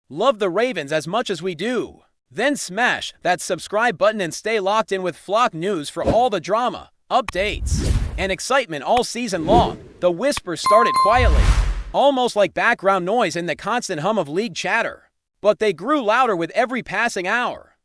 love the Ravens as much as we do, then smash that subscribe button and stay locked in with Flock News for all the drama, updates, and excitement all season long. The whispers started quietly, almost like background noise in the constant hum of league chatter, but they grew louder with every passing hour.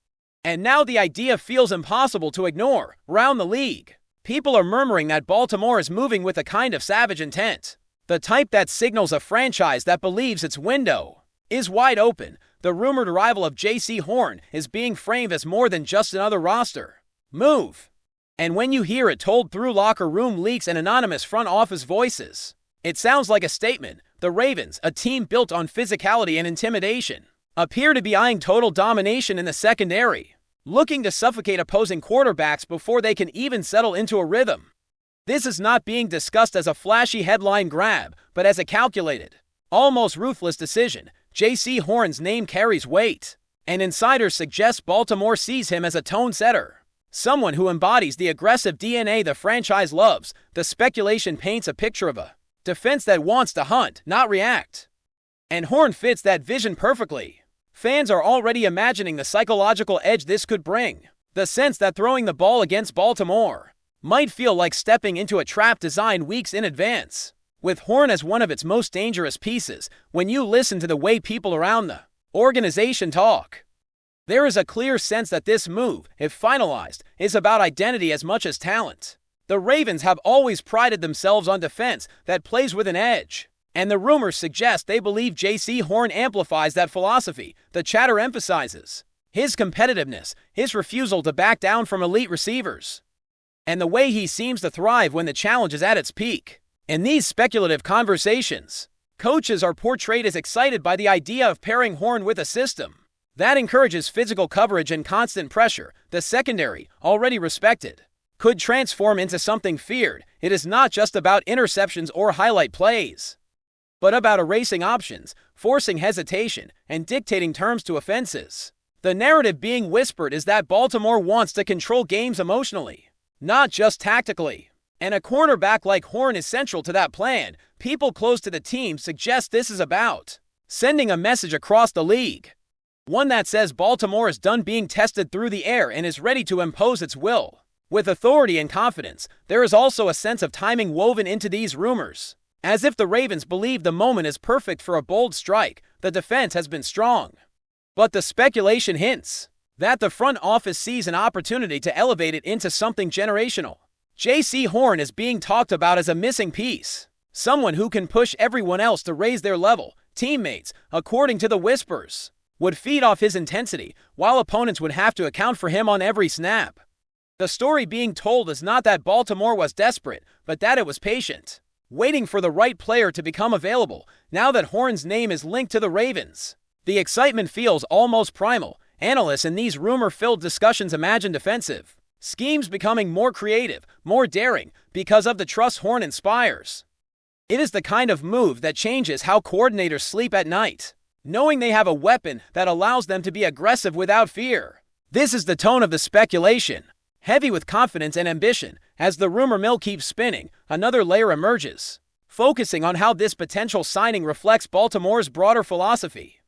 And now the idea feels impossible to ignore. Around the league, people are murmuring that Baltimore is moving with a kind of savage intent, the type that signals a franchise that believes its window is wide open. The rumored arrival of JAYCEE Horn is being framed as more than just another roster move. And when you hear it told through locker room leaks and anonymous front office voices, it sounds like a statement. The Ravens, a team built on physicality and intimidation, appear to be eyeing total domination in the secondary, looking to suffocate opposing quarterbacks before they can even settle into a rhythm. This is not being discussed as a flashy headline grab, but as a calculated, almost ruthless decision. JAYCEE Horn's name carries weight, and insiders suggest Baltimore sees him as a tone setter, someone who embodies the aggressive DNA the franchise loves. The speculation paints a picture of a defense that wants to hunt, not react. And Horn fits that vision perfectly. Fans are already imagining the psychological edge this could bring, the sense that throwing the ball against Baltimore might feel like stepping into a trap designed weeks in advance, with Horn as one of its most dangerous pieces. When you listen to the way people around the organization talk, there is a clear sense that this move, if finalized, is about identity as much as talent. The Ravens have always prided themselves on defense that plays with an edge, and the rumors suggest they believe JAYCEE Horn amplifies that philosophy. The chatter emphasizes his competitiveness, his refusal to back down from elite receivers, and the way he seems to thrive when the challenge is at its peak. In these speculative conversations, coaches are portrayed as excited by the idea of pairing Horn with a system that encourages physical coverage and constant pressure. The secondary, already respected, could transform into something feared. It is not just about interceptions or highlight plays, but about erasing options, forcing hesitation, and dictating terms to offenses. The narrative being whispered is that Baltimore wants to control games emotionally, not just tactically. And a cornerback like Horn is central to that plan. People close to the team suggest this is about sending a message across the league, one that says Baltimore is done being tested through the air and is ready to impose its will with authority and confidence. There is also a sense of timing woven into these rumors, as if the Ravens believe the moment is perfect for a bold strike. The defense has been strong, but the speculation hints that the front office sees an opportunity to elevate it into something generational. JAYCEE Horn is being talked about as a missing piece, someone who can push everyone else to raise their level. Teammates, according to the whispers, would feed off his intensity, while opponents would have to account for him on every snap. The story being told is not that Baltimore was desperate, but that it was patient, waiting for the right player to become available. Now that Horn's name is linked to the Ravens, the excitement feels almost primal. Analysts in these rumor-filled discussions imagine defensive schemes becoming more creative, more daring, because of the trust Horn inspires. It is the kind of move that changes how coordinators sleep at night, knowing they have a weapon that allows them to be aggressive without fear. This is the tone of the speculation, heavy with confidence and ambition. As the rumor mill keeps spinning, another layer emerges, focusing on how this potential signing reflects Baltimore's broader philosophy.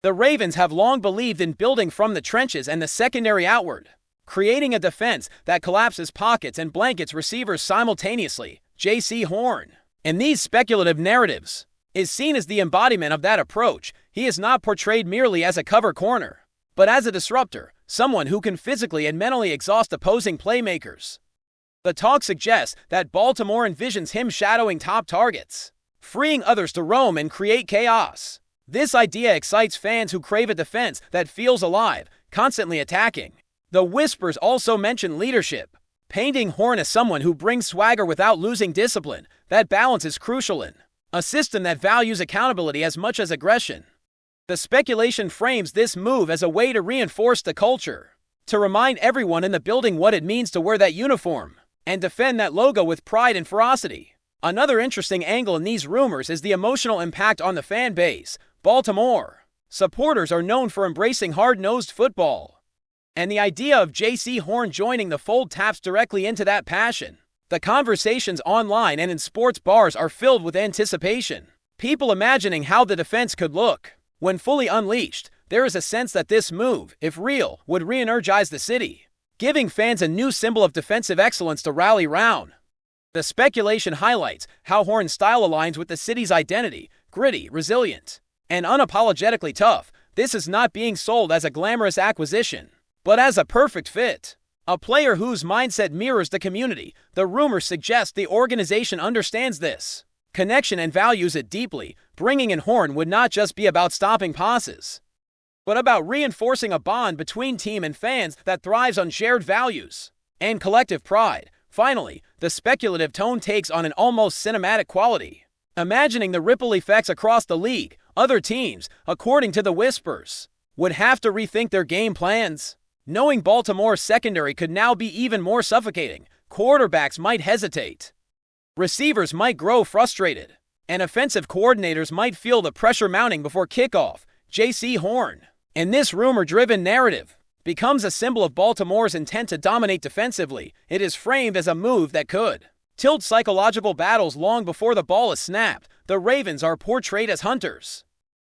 The Ravens have long believed in building from the trenches and the secondary outward, creating a defense that collapses pockets and blankets receivers simultaneously. JAYCEE Horn, in these speculative narratives, is seen as the embodiment of that approach. He is not portrayed merely as a cover corner, but as a disruptor, someone who can physically and mentally exhaust opposing playmakers. The talk suggests that Baltimore envisions him shadowing top targets, freeing others to roam and create chaos. This idea excites fans who crave a defense that feels alive, constantly attacking. The whispers also mention leadership, painting Horn as someone who brings swagger without losing discipline. That balance is crucial in a system that values accountability as much as aggression. The speculation frames this move as a way to reinforce the culture, to remind everyone in the building what it means to wear that uniform and defend that logo with pride and ferocity. Another interesting angle in these rumors is the emotional impact on the fan base. Baltimore supporters are known for embracing hard-nosed football, and the idea of JAYCEE Horn joining the fold taps directly into that passion. The conversations online and in sports bars are filled with anticipation, people imagining how the defense could look, When fully unleashed, there is a sense that this move, if real, would re-energize the city, giving fans a new symbol of defensive excellence to rally round. The speculation highlights how Horn's style aligns with the city's identity: gritty, resilient, and unapologetically tough. This is not being sold as a glamorous acquisition, but as a perfect fit. A player whose mindset mirrors the community. The rumors suggest the organization understands this connection and values it deeply. Bringing in Horn would not just be about stopping passes, but about reinforcing a bond between team and fans that thrives on shared values and collective pride. Finally, the speculative tone takes on an almost cinematic quality, imagining the ripple effects across the league. Other teams, according to the whispers, would have to rethink their game plans. Knowing Baltimore's secondary could now be even more suffocating. Quarterbacks might hesitate, receivers might grow frustrated, and offensive coordinators might feel the pressure mounting before kickoff. JAYCEE Horn, in this rumor-driven narrative, becomes a symbol of Baltimore's intent to dominate defensively. It is framed as a move that could tilt psychological battles long before the ball is snapped. The Ravens are portrayed as hunters,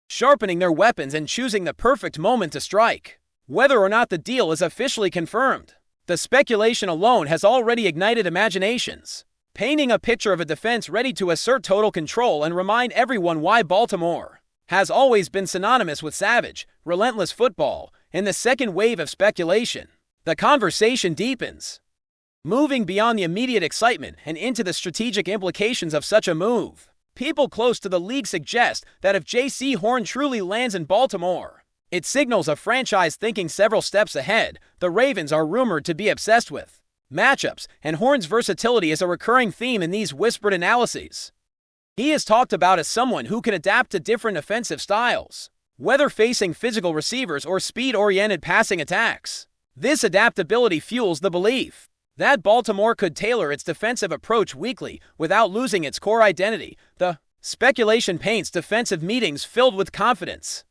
sharpening their weapons and choosing the perfect moment to strike. Whether or not the deal is officially confirmed, the speculation alone has already ignited imaginations, painting a picture of a defense ready to assert total control and remind everyone why Baltimore has always been synonymous with savage, relentless football. In the second wave of speculation, the conversation deepens, moving beyond the immediate excitement and into the strategic implications of such a move. People close to the league suggest that if JAYCEE Horn truly lands in Baltimore, it signals a franchise thinking several steps ahead. The Ravens are rumored to be obsessed with matchups, and Horn's versatility is a recurring theme in these whispered analyses. He is talked about as someone who can adapt to different offensive styles, whether facing physical receivers or speed-oriented passing attacks. This adaptability fuels the belief that Baltimore could tailor its defensive approach weekly without losing its core identity. The speculation paints defensive meetings filled with confidence,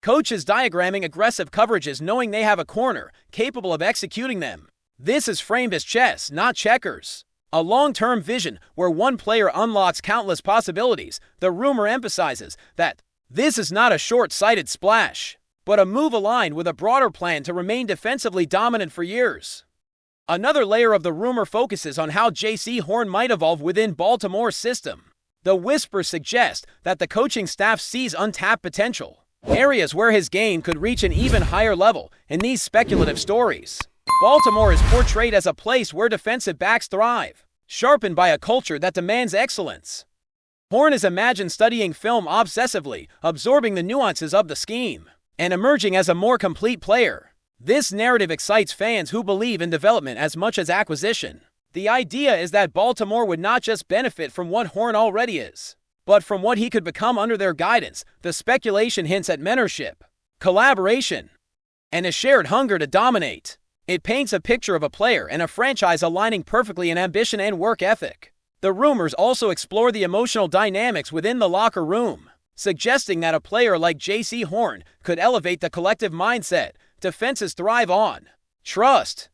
coaches diagramming aggressive coverages knowing they have a corner capable of executing them. This is framed as chess, not checkers, a long-term vision where one player unlocks countless possibilities. The rumor emphasizes that this is not a short-sighted splash, but a move aligned with a broader plan to remain defensively dominant for years. Another layer of the rumor focuses on how JAYCEE Horn might evolve within Baltimore's system. The whispers suggest that the coaching staff sees untapped potential, areas where his game could reach an even higher level. In these speculative stories, Baltimore is portrayed as a place where defensive backs thrive, sharpened by a culture that demands excellence. Horn is imagined studying film obsessively, absorbing the nuances of the scheme, and emerging as a more complete player. This narrative excites fans who believe in development as much as acquisition. The idea is that Baltimore would not just benefit from what Horn already is, but from what he could become under their guidance. The speculation hints at mentorship, collaboration, and a shared hunger to dominate. It paints a picture of a player and a franchise aligning perfectly in ambition and work ethic. The rumors also explore the emotional dynamics within the locker room, suggesting that a player like JAYCEE Horn could elevate the collective mindset. Defenses thrive on trust,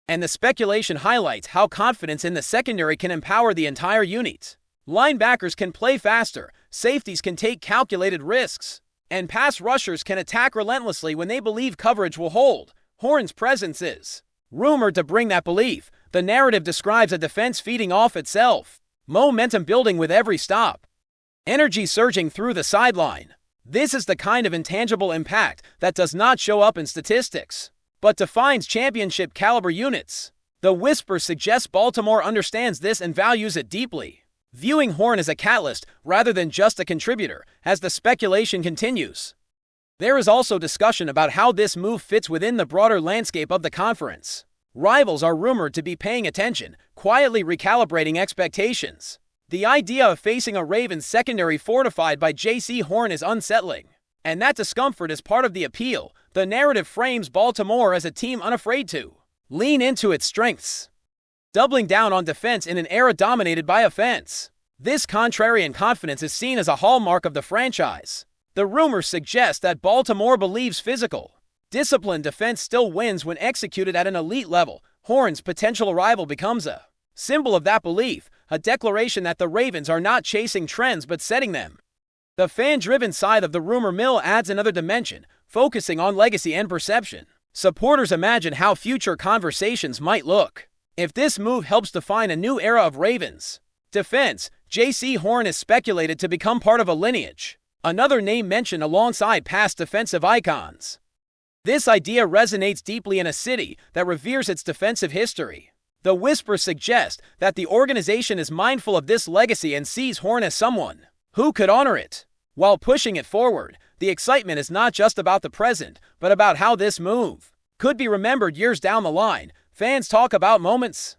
and the speculation highlights how confidence in the secondary can empower the entire unit. Linebackers can play faster, safeties can take calculated risks, and pass rushers can attack relentlessly when they believe coverage will hold. Horn's presence is rumored to bring that belief. The narrative describes a defense feeding off itself, momentum building with every stop, energy surging through the sideline. This is the kind of intangible impact that does not show up in statistics, but defines championship-caliber units. The whispers suggest Baltimore understands this and values it deeply, viewing Horn as a catalyst rather than just a contributor. As the speculation continues, there is also discussion about how this move fits within the broader landscape of the conference. Rivals are rumored to be paying attention, quietly recalibrating expectations. The idea of facing a Ravens secondary fortified by JAYCEE Horn is unsettling, and that discomfort is part of the appeal. The narrative frames Baltimore as a team unafraid to lean into its strengths, doubling down on defense in an era dominated by offense. This contrarian confidence is seen as a hallmark of the franchise. The rumors suggest that Baltimore believes physical, disciplined defense still wins when executed at an elite level. Horn's potential arrival becomes a symbol of that belief, a declaration that the Ravens are not chasing trends but setting them. The fan-driven side of the rumor mill adds another dimension, focusing on legacy and perception. Supporters imagine how future conversations might look. If this move helps define a new era of Ravens defense, JAYCEE Horn is speculated to become part of a lineage, another name mentioned alongside past defensive icons. This idea resonates deeply in a city that reveres its defensive history. The whispers suggest that the organization is mindful of this legacy and sees Horn as someone who could honor it. While pushing it forward, the excitement is not just about the present, but about how this move could be remembered years down the line. Fans talk about moments,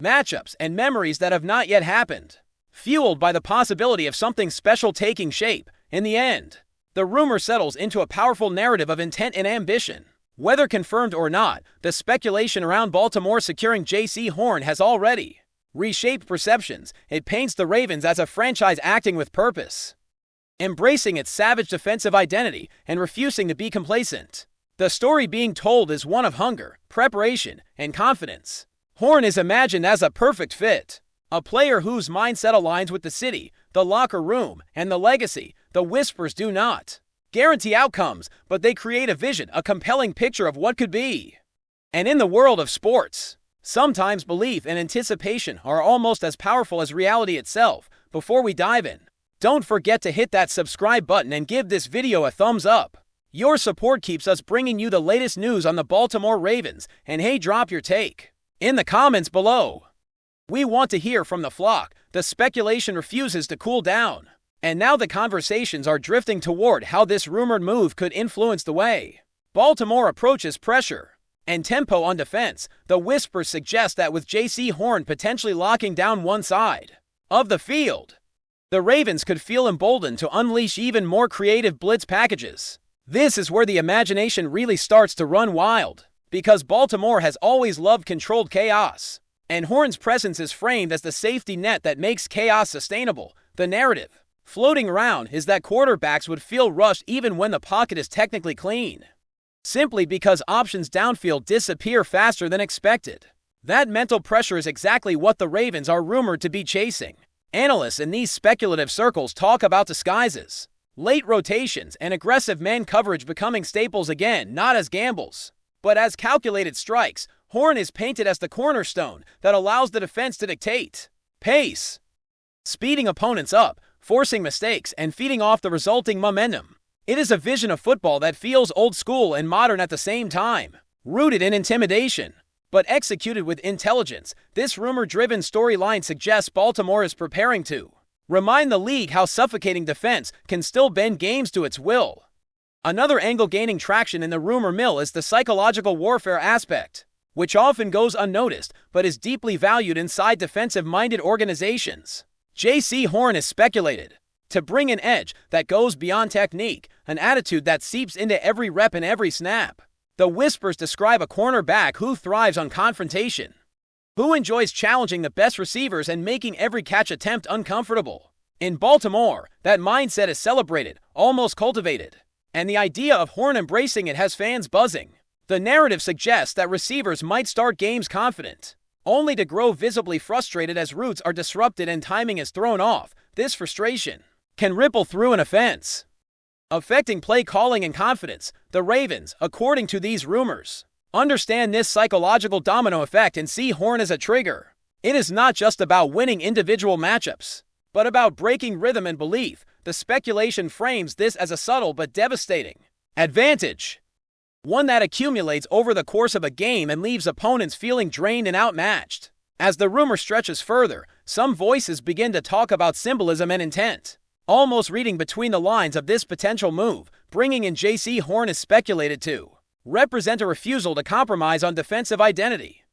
matchups, and memories that have not yet happened, fueled by the possibility of something special taking shape. In the end, the rumor settles into a powerful narrative of intent and ambition. Whether confirmed or not, the speculation around Baltimore securing JAYCEE Horn has already reshaped perceptions. It paints the Ravens as a franchise acting with purpose, embracing its savage defensive identity and refusing to be complacent. The story being told is one of hunger, preparation, and confidence. Horn is imagined as a perfect fit, a player whose mindset aligns with the city, the locker room, and the legacy. The whispers do not guarantee outcomes, but they create a vision, a compelling picture of what could be. And in the world of sports, sometimes belief and anticipation are almost as powerful as reality itself. Before we dive in, don't forget to hit that subscribe button and give this video a thumbs up. Your support keeps us bringing you the latest news on the Baltimore Ravens, and hey, drop your take in the comments below. We want to hear from the flock. The speculation refuses to cool down, and now the conversations are drifting toward how this rumored move could influence the way Baltimore approaches pressure and tempo on defense. The whispers suggest that with JAYCEE Horn potentially locking down one side of the field, the Ravens could feel emboldened to unleash even more creative blitz packages. This is where the imagination really starts to run wild, because Baltimore has always loved controlled chaos, and Horn's presence is framed as the safety net that makes chaos sustainable. The narrative floating around is that quarterbacks would feel rushed even when the pocket is technically clean, simply because options downfield disappear faster than expected. That mental pressure is exactly what the Ravens are rumored to be chasing. Analysts in these speculative circles talk about disguises, late rotations, and aggressive man coverage becoming staples again, not as gambles, but as calculated strikes. Horn is painted as the cornerstone that allows the defense to dictate pace, speeding opponents up, forcing mistakes, and feeding off the resulting momentum. It is a vision of football that feels old school and modern at the same time, rooted in intimidation, but executed with intelligence. This rumor-driven storyline suggests Baltimore is preparing to remind the league how suffocating defense can still bend games to its will. Another angle gaining traction in the rumor mill is the psychological warfare aspect, which often goes unnoticed but is deeply valued inside defensive-minded organizations. JAYCEE Horn is speculated to bring an edge that goes beyond technique, an attitude that seeps into every rep and every snap. The whispers describe a cornerback who thrives on confrontation, who enjoys challenging the best receivers and making every catch attempt uncomfortable. In Baltimore, that mindset is celebrated, almost cultivated, and the idea of Horn embracing it has fans buzzing. The narrative suggests that receivers might start games confident, only to grow visibly frustrated as routes are disrupted and timing is thrown off. This frustration can ripple through an offense, affecting play calling and confidence. The Ravens, according to these rumors, understand this psychological domino effect and see Horn as a trigger. It is not just about winning individual matchups, but about breaking rhythm and belief. The speculation frames this as a subtle but devastating advantage, one that accumulates over the course of a game and leaves opponents feeling drained and outmatched. As the rumor stretches further, some voices begin to talk about symbolism and intent, almost reading between the lines of this potential move. Bringing in JAYCEE Horn is speculated to represent a refusal to compromise on defensive identity.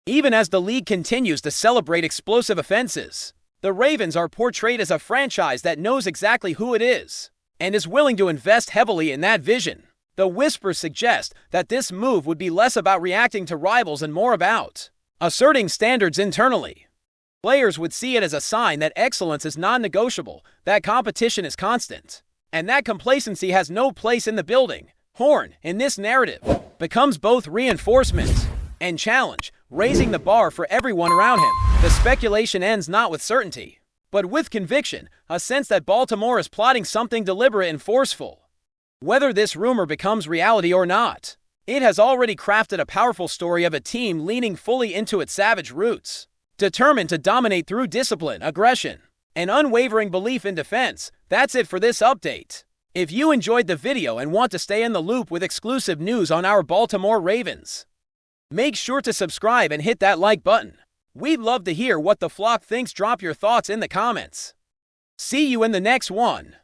Even as the league continues to celebrate explosive offenses, the Ravens are portrayed as a franchise that knows exactly who it is and is willing to invest heavily in that vision. The whispers suggest that this move would be less about reacting to rivals and more about asserting standards internally. Players would see it as a sign that excellence is non-negotiable, that competition is constant, and that complacency has no place in the building. Horn, in this narrative, becomes both reinforcement and challenge, raising the bar for everyone around him. The speculation ends not with certainty, but with conviction, a sense that Baltimore is plotting something deliberate and forceful. Whether this rumor becomes reality or not, it has already crafted a powerful story of a team leaning fully into its savage roots, determined to dominate through discipline, aggression, and unwavering belief in defense. That's it for this update. If you enjoyed the video and want to stay in the loop with exclusive news on our Baltimore Ravens, make sure to subscribe and hit that like button. We'd love to hear what the flock thinks. Drop your thoughts in the comments. See you in the next one.